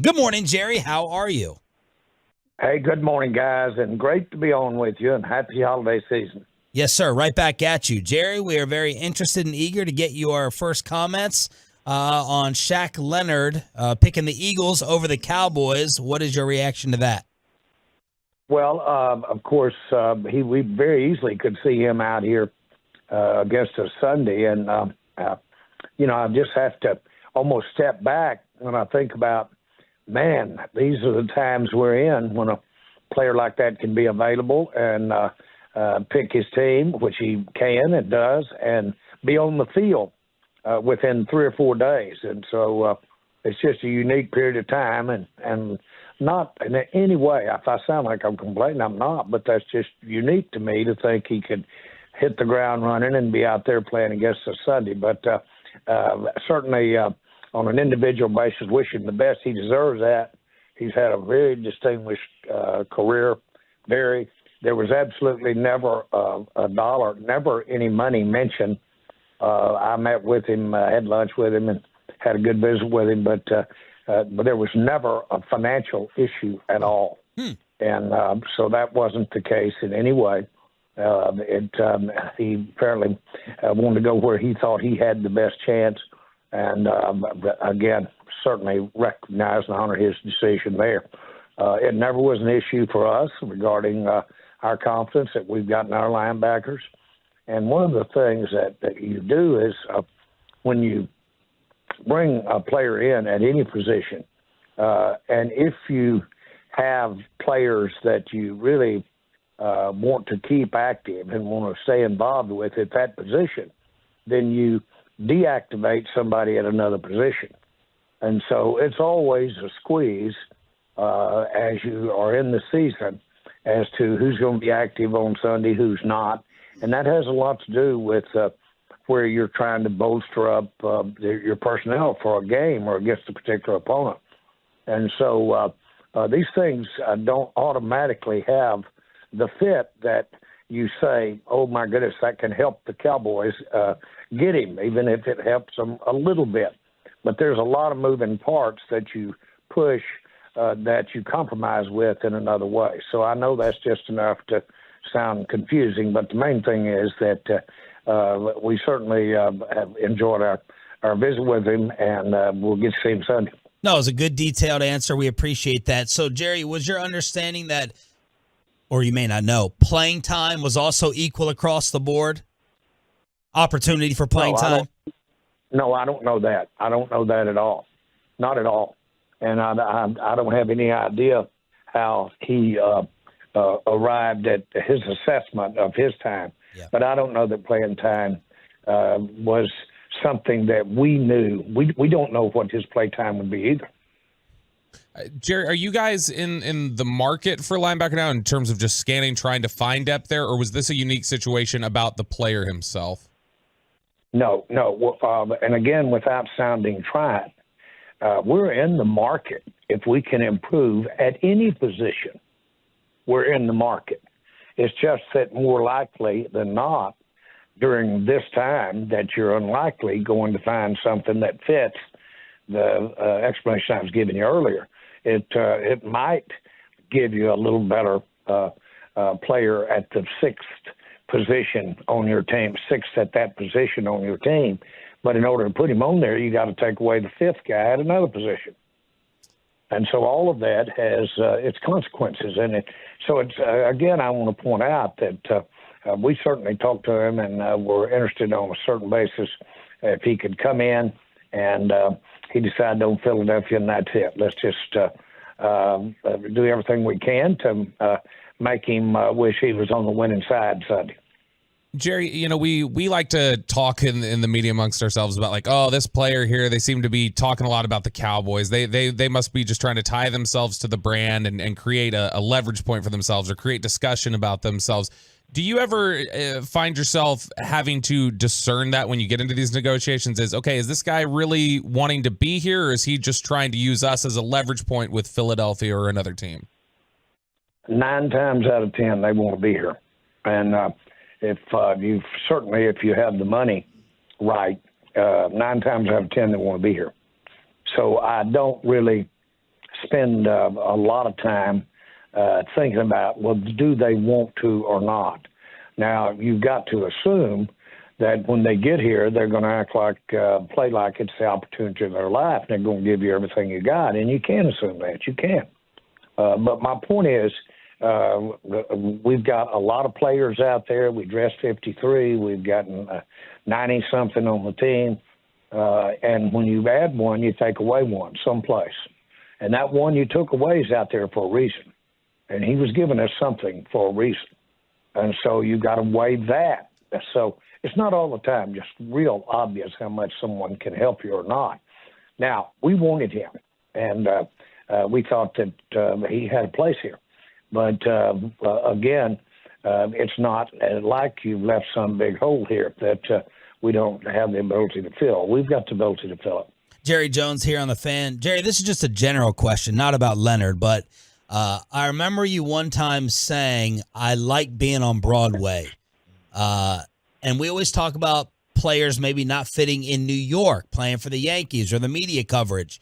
Good morning, Jerry. How are you? Hey, good morning, guys, and great to be on with you, and happy holiday season. Yes, sir. Right back at you. Jerry, we are very interested and eager to get your first comments on Shaq Leonard picking the Eagles over the Cowboys. What is your reaction to that? Well, of course, we very easily could see him out here against us Sunday, and I just have to almost step back when I think about, man, these are the times we're in when a player like that can be available and pick his team, which he can and does, and be on the field within 3 or 4 days. And so it's just a unique period of time, and not in any way, if I sound like I'm complaining, I'm not, but that's just unique to me to think he could hit the ground running and be out there playing against us Sunday. But certainly on an individual basis, wish him the best. He deserves that. He's had a very distinguished career. There was absolutely never a dollar, never any money mentioned. I met with him, had lunch with him, and had a good visit with him, but there was never a financial issue at all. And so that wasn't the case in any way. He apparently wanted to go where he thought he had the best chance. And again, certainly recognize and honor his decision there. It never was an issue for us regarding our confidence that we've got in our linebackers. And one of the things that you do is when you bring a player in at any position, and if you have players that you really want to keep active and want to stay involved with at that position, then you deactivate somebody at another position. And so it's always a squeeze as you are in the season as to who's going to be active on Sunday, who's not. And that has a lot to do with where you're trying to bolster up your personnel for a game or against a particular opponent. And so these things don't automatically have the fit that you say, oh, my goodness, that can help the Cowboys get him, even if it helps them a little bit. But there's a lot of moving parts that you push that you compromise with in another way. So I know that's just enough to sound confusing, but the main thing is that we certainly have enjoyed our visit with him, and we'll get to see him Sunday. No, it was a good detailed answer. We appreciate that. So, Jerry, was your understanding that, or you may not know, playing time was also equal across the board? Opportunity for playing time? No, I don't know that. I don't know that at all. Not at all. And I don't have any idea how he arrived at his assessment of his time. Yeah. But I don't know that playing time was something that we knew. We don't know what his play time would be either. Jerry, are you guys in the market for linebacker now in terms of just scanning, trying to find depth there, or was this a unique situation about the player himself? No. And again, without sounding trite, we're in the market. If we can improve at any position, we're in the market. It's just that more likely than not, during this time, that you're unlikely going to find something that fits the explanation I was giving you earlier. It might give you a little better player at the sixth position on your team, sixth at that position on your team. But in order to put him on there, you got to take away the fifth guy at another position. And so all of that has its consequences. And so it's again, I want to point out that we certainly talked to him and were interested on a certain basis if he could come in, and he decided on Philadelphia, and that's it. Let's just do everything we can to make him wish he was on the winning side Sunday. Jerry, we like to talk in the media amongst ourselves about like, oh, this player here, they seem to be talking a lot about the Cowboys. They must be just trying to tie themselves to the brand and create a leverage point for themselves or create discussion about themselves. Do you ever find yourself having to discern that when you get into these negotiations is this guy really wanting to be here, or is he just trying to use us as a leverage point with Philadelphia or another team? 9 times out of 10, they want to be here. And if you have the money right, 9 times out of 10, they want to be here. So I don't really spend a lot of time thinking about, well, do they want to or not? Now, you've got to assume that when they get here, they're going to act like, play like it's the opportunity of their life, and they're going to give you everything you got, and you can assume that. You can. But my point is, we've got a lot of players out there. We dressed 53. We've gotten 90-something on the team. And when you add one, you take away one someplace. And that one you took away is out there for a reason. And he was giving us something for a reason. And so you got to weigh that. So it's not all the time just real obvious how much someone can help you or not. Now, we wanted him, and we thought that he had a place here. But, again, it's not like you've left some big hole here that we don't have the ability to fill. We've got the ability to fill it. Jerry Jones here on The Fan. Jerry, this is just a general question, not about Leonard, but I remember you one time saying, I like being on Broadway. And we always talk about players maybe not fitting in New York, playing for the Yankees or the media coverage.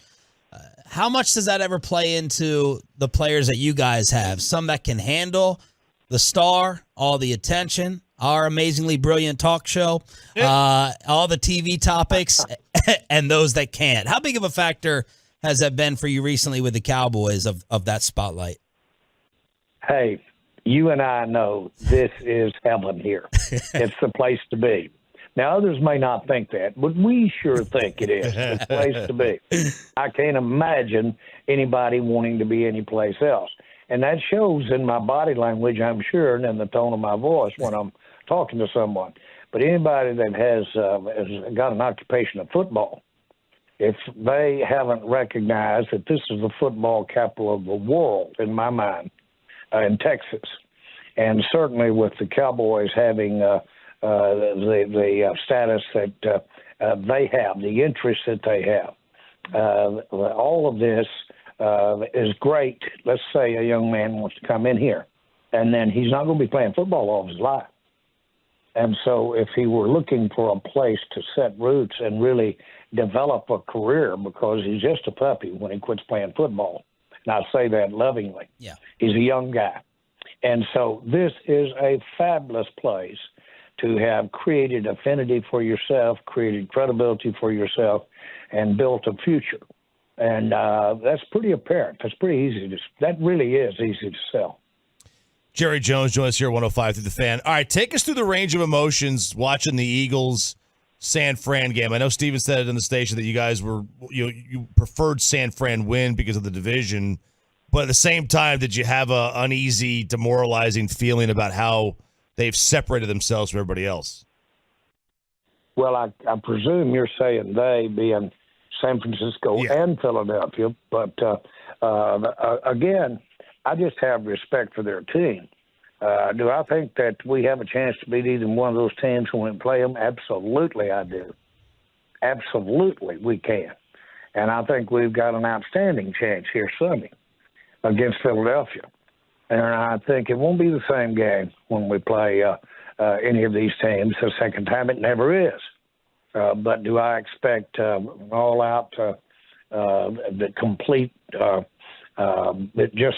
How much does that ever play into the players that you guys have? Some that can handle the star, all the attention, our amazingly brilliant talk show, all the TV topics, and those that can't. How big of a factor has that been for you recently with the Cowboys of that spotlight? Hey, you and I know this is heaven here. It's the place to be. Now, others may not think that, but we sure think it is the place to be. I can't imagine anybody wanting to be anyplace else. And that shows in my body language, I'm sure, and in the tone of my voice when I'm talking to someone. But anybody that has got an occupation of football, if they haven't recognized that this is the football capital of the world, in my mind, in Texas, and certainly with the Cowboys having the status that they have, the interest that they have, all of this is great. Let's say a young man wants to come in here, and then he's not going to be playing football all of his life. And so if he were looking for a place to set roots and really develop a career, because he's just a puppy when he quits playing football, and I say that lovingly. Yeah. He's a young guy. And so this is a fabulous place to have created affinity for yourself, created credibility for yourself, and built a future. And that's pretty apparent. That's pretty easy. That really is easy to sell. Jerry Jones joins us here at 105 through the Fan. All right, take us through the range of emotions watching the Eagles San Fran game. I know Steven said it in the station that you guys were you preferred San Fran win because of the division, but at the same time, did you have a uneasy, demoralizing feeling about how they've separated themselves from everybody else? Well, I presume you're saying they being San Francisco and Philadelphia, but again, I just have respect for their team. Do I think that we have a chance to beat either one of those teams when we play them? Absolutely, I do. Absolutely, we can. And I think we've got an outstanding chance here Sunday against Philadelphia. And I think it won't be the same game when we play any of these teams the second time. It never is. But do I expect all-out, the complete, just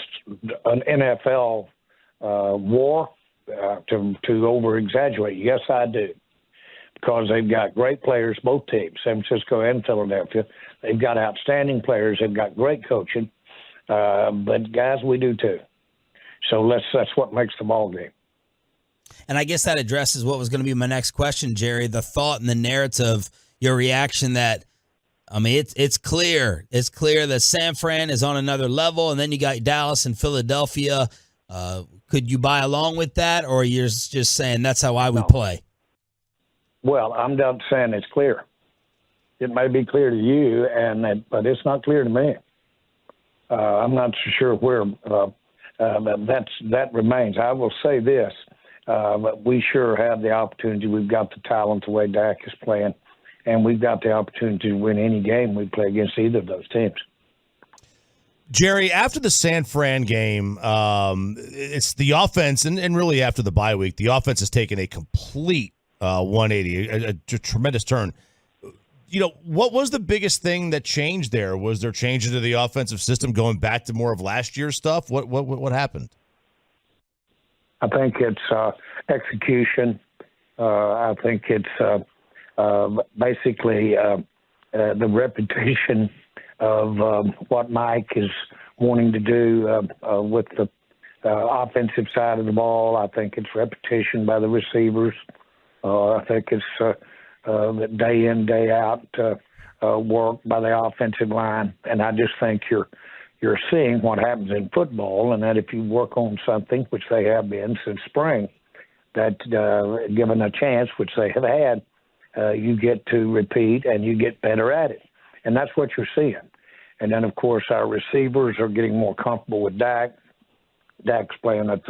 an NFL war to over-exaggerate? Yes, I do. Because they've got great players, both teams, San Francisco and Philadelphia. They've got outstanding players. They've got great coaching. But, guys, we do too. So that's what makes the ball game. And I guess that addresses what was going to be my next question, Jerry, the thought and the narrative, your reaction that, I mean, it's clear. It's clear that San Fran is on another level, and then you got Dallas and Philadelphia. Could you buy along with that, or you're just saying that's how I would play? Well, I'm not saying it's clear. It may be clear to you, but it's not clear to me. I'm not so sure where that remains. I will say this. We sure have the opportunity. We've got the talent the way Dak is playing, and we've got the opportunity to win any game we play against either of those teams. Jerry, after the San Fran game, it's the offense, and really after the bye week, the offense has taken a complete 180, a tremendous turn. What was the biggest thing that changed there? Was there changes to the offensive system going back to more of last year's stuff? What happened? I think it's execution. I think it's basically the repetition of what Mike is wanting to do with the offensive side of the ball. I think it's repetition by the receivers. I think it's day in, day out work by the offensive line. And I just think you're seeing what happens in football, and that if you work on something, which they have been since spring, that given a chance, which they have had, you get to repeat and you get better at it. And that's what you're seeing. And then, of course, our receivers are getting more comfortable with Dak. Dak's playing as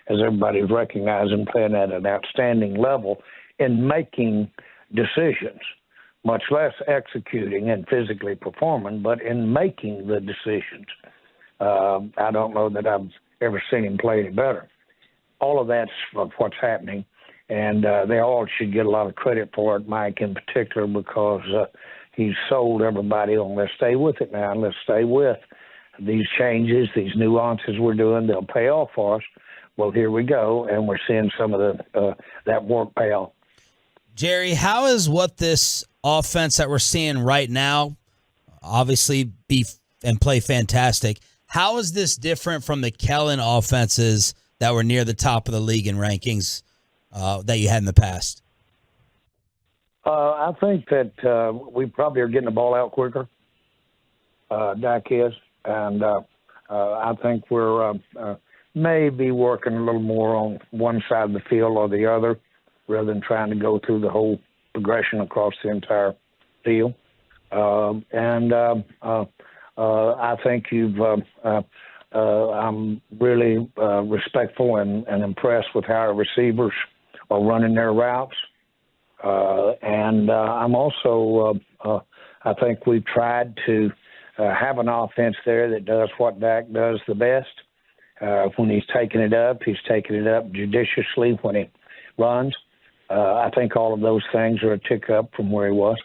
everybody's recognizing, playing at an outstanding level in making decisions, much less executing and physically performing, but in making the decisions. I don't know that I've ever seen him play any better. All of that's what's happening, and they all should get a lot of credit for it, Mike in particular, because he's sold everybody on let's stay with it now, let's stay with these changes, these nuances we're doing. They'll pay off for us. Well, here we go, and we're seeing some of that work pay off. Jerry, how is what this offense that we're seeing right now, obviously be and play fantastic, how is this different from the Kellen offenses that were near the top of the league in rankings that you had in the past? I think that we probably are getting the ball out quicker. Dak is. And I think we're maybe working a little more on one side of the field or the other rather than trying to go through the whole progression across the entire field. I think I'm really respectful and impressed with how our receivers are running their routes. I'm also, I think we've tried to have an offense there that does what Dak does the best. When he's taking it up judiciously when he runs. I think all of those things are a tick up from where he was.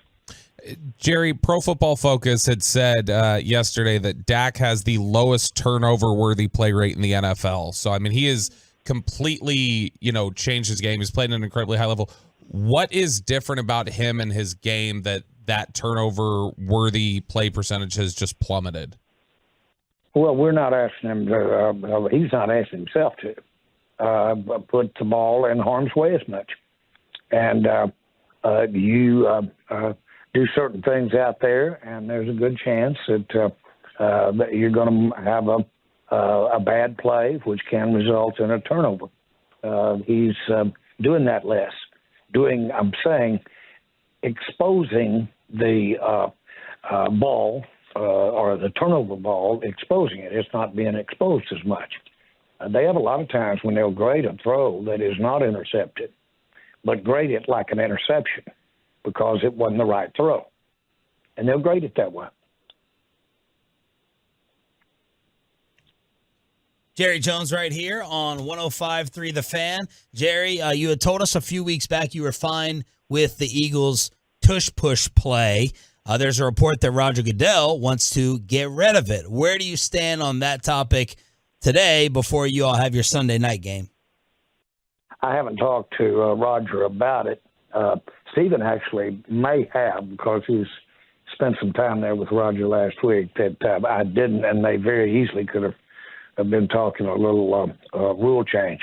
Jerry, Pro Football Focus had said yesterday that Dak has the lowest turnover-worthy play rate in the NFL. So, I mean, he has completely, changed his game. He's played at an incredibly high level. What is different about him and his game that turnover-worthy play percentage has just plummeted? Well, we're not asking him to. He's not asking himself to put the ball in harm's way as much. And you do certain things out there, and there's a good chance that you're going to have a bad play, which can result in a turnover. He's doing that less. I'm saying, exposing the ball or the turnover ball, exposing it. It's not being exposed as much. They have a lot of times when they'll grade a throw that is not intercepted, but grade it like an interception because it wasn't the right throw. And they'll grade it that way. Jerry Jones right here on 105.3 The Fan. Jerry, you had told us a few weeks back you were fine with the Eagles' tush-push play. There's a report that Roger Goodell wants to get rid of it. Where do you stand on that topic today before you all have your Sunday night game? I haven't talked to Roger about it. Stephen actually may have, because he's spent some time there with Roger last week, that I didn't, and they very easily could have been talking a little rule change.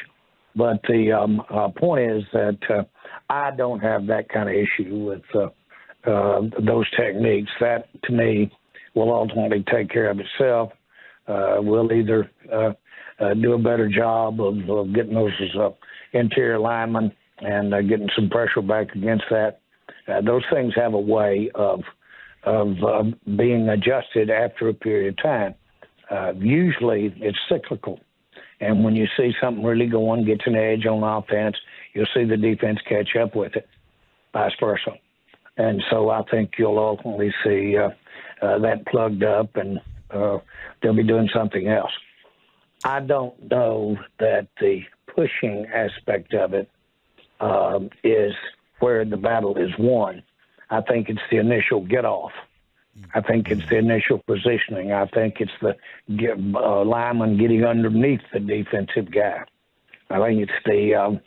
But the point is that I don't have that kind of issue with those techniques. That, to me, will ultimately take care of itself. We'll either do a better job of getting those interior linemen and getting some pressure back against that. Those things have a way of being adjusted after a period of time. Usually it's cyclical. And when you see something really going, gets an edge on offense, you'll see the defense catch up with it, vice versa. And so I think you'll ultimately see that plugged up, and they'll be doing something else. I don't know that the pushing aspect of it is where the battle is won. I think it's the initial get off. I think it's the initial positioning. I think it's the lineman getting underneath the defensive guy. I think it's the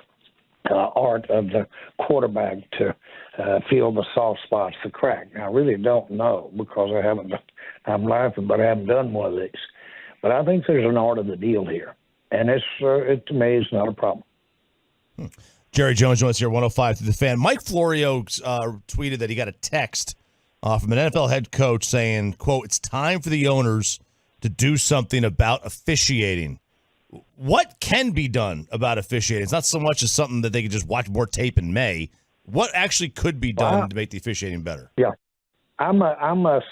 art of the quarterback to feel the soft spots, the crack. Now, I really don't know because I'm laughing, but I haven't done one of these. But I think there's an art of the deal here. And it to me is not a problem. Jerry Jones joins us here, 105 through the fan. Mike Florio tweeted that he got a text from an NFL head coach saying, quote, "It's time for the owners to do something about officiating." What can be done about officiating? It's not so much as something that they could just watch more tape in May. What actually could be done to make the officiating better? Yeah, I must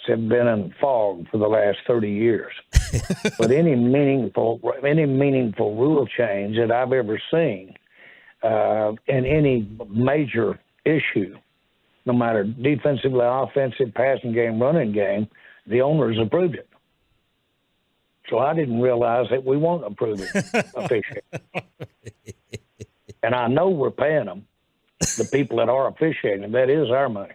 have been in fog for the last 30 years. But any meaningful rule change that I've ever seen in any major issue, no matter defensively, offensive, passing game, running game, the owners approved it. So I didn't realize that we weren't approving officiating. And I know we're paying them, the people that are officiating. That is our money.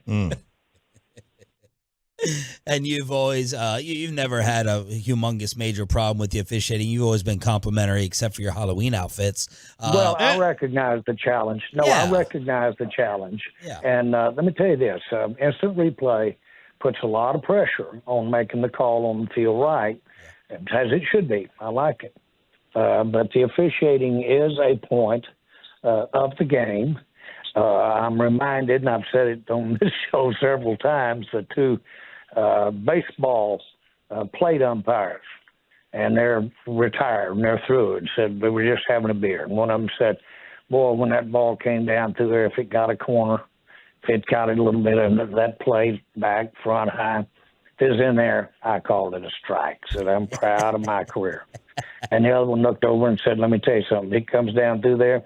And you've always, you've never had a humongous major problem with the officiating. You've always been complimentary, except for your Halloween outfits. Well, I recognize the challenge. No, yeah. I recognize the challenge. Yeah. And let me tell you this, instant replay puts a lot of pressure on making the call on the field right, as it should be. I like it. But the officiating is a point of the game. I'm reminded, and I've said it on this show several times, the two baseball plate umpires, and they're retired and they're through, and said they were just having a beer. And one of them said, "Boy, when that ball came down through there, if it got a corner, if it got a little bit of that plate back, front, high, if it was in there, I called it a strike." Said, "I'm proud of my career." And the other one looked over and said, "Let me tell you something. It comes down through there,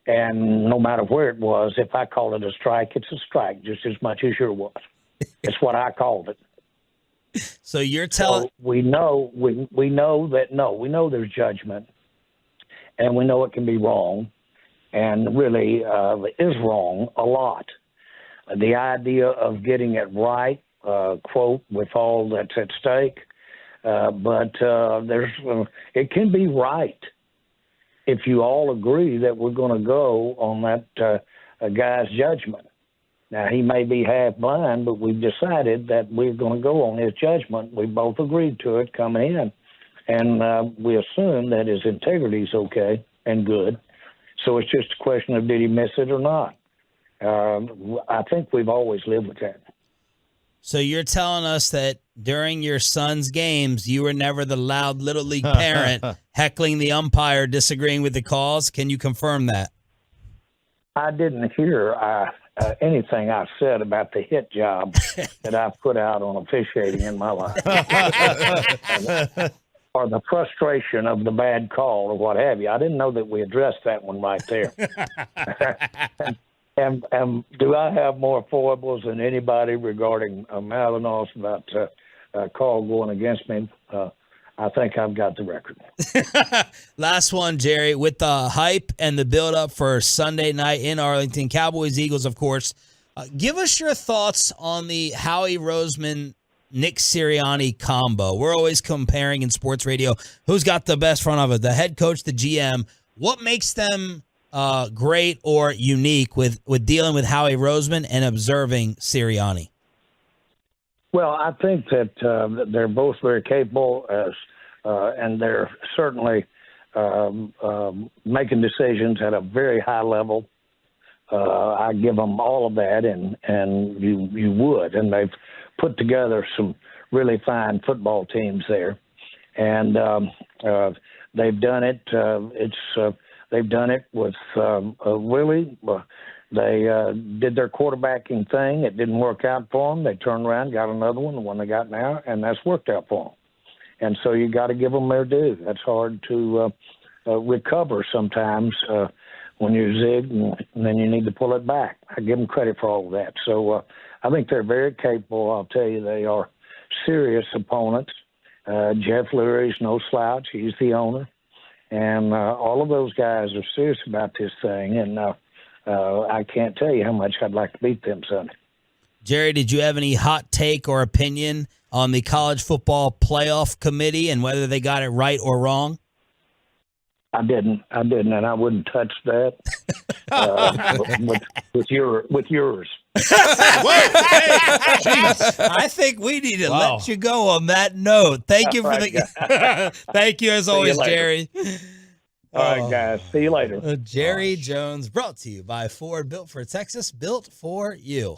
and no matter where it was, if I call it a strike, it's a strike just as much as yours was. It's what I called it." So you're telling we know there's judgment, and we know it can be wrong, and really is wrong a lot. The idea of getting it right, quote, with all that's at stake, but it can be right if you all agree that we're going to go on that guy's judgment. Now, he may be half blind, but we've decided that we're going to go on his judgment. We both agreed to it coming in, and we assume that his integrity is okay and good. So it's just a question of did he miss it or not. I think we've always lived with that. So you're telling us that during your son's games, you were never the loud little league parent heckling the umpire, disagreeing with the calls. Can you confirm that? I didn't hear anything I said about the hit job that I've put out on officiating in my life. Or the frustration of the bad call or what have you. I didn't know that we addressed that one right there. And do I have more foibles than anybody regarding mouthing off about a call going against me? I think I've got the record. Last one, Jerry, with the hype and the build-up for Sunday night in Arlington, Cowboys, Eagles, of course. Give us your thoughts on the Howie Roseman, Nick Sirianni combo. We're always comparing in sports radio who's got the best front of it, the head coach, the GM. What makes them great or unique with dealing with Howie Roseman and observing Sirianni? Well, I think that they're both very capable, and they're certainly making decisions at a very high level. I give them all of that, and you would. And they've put together some really fine football teams there, and they've done it. They've done it with really. They did their quarterbacking thing. It didn't work out for them. They turned around, got another one, the one they got now, and that's worked out for them. And so you got to give them their due. That's hard to recover sometimes when you zig, and then you need to pull it back. I give them credit for all of that. So I think they're very capable. I'll tell you, they are serious opponents. Jeff Lurie's no slouch. He's the owner. And all of those guys are serious about this thing. And I can't tell you how much I'd like to beat them Sunday. Jerry, did you have any hot take or opinion on the college football playoff committee and whether they got it right or wrong? I didn't, and I wouldn't touch that with yours. Whoa, hey, jeez. I think we need to Wow. let you go on that note. Thank you for the. Thank you as always, later. Jerry. All right, guys. See you later. Jerry Jones, brought to you by Ford, built for Texas, built for you.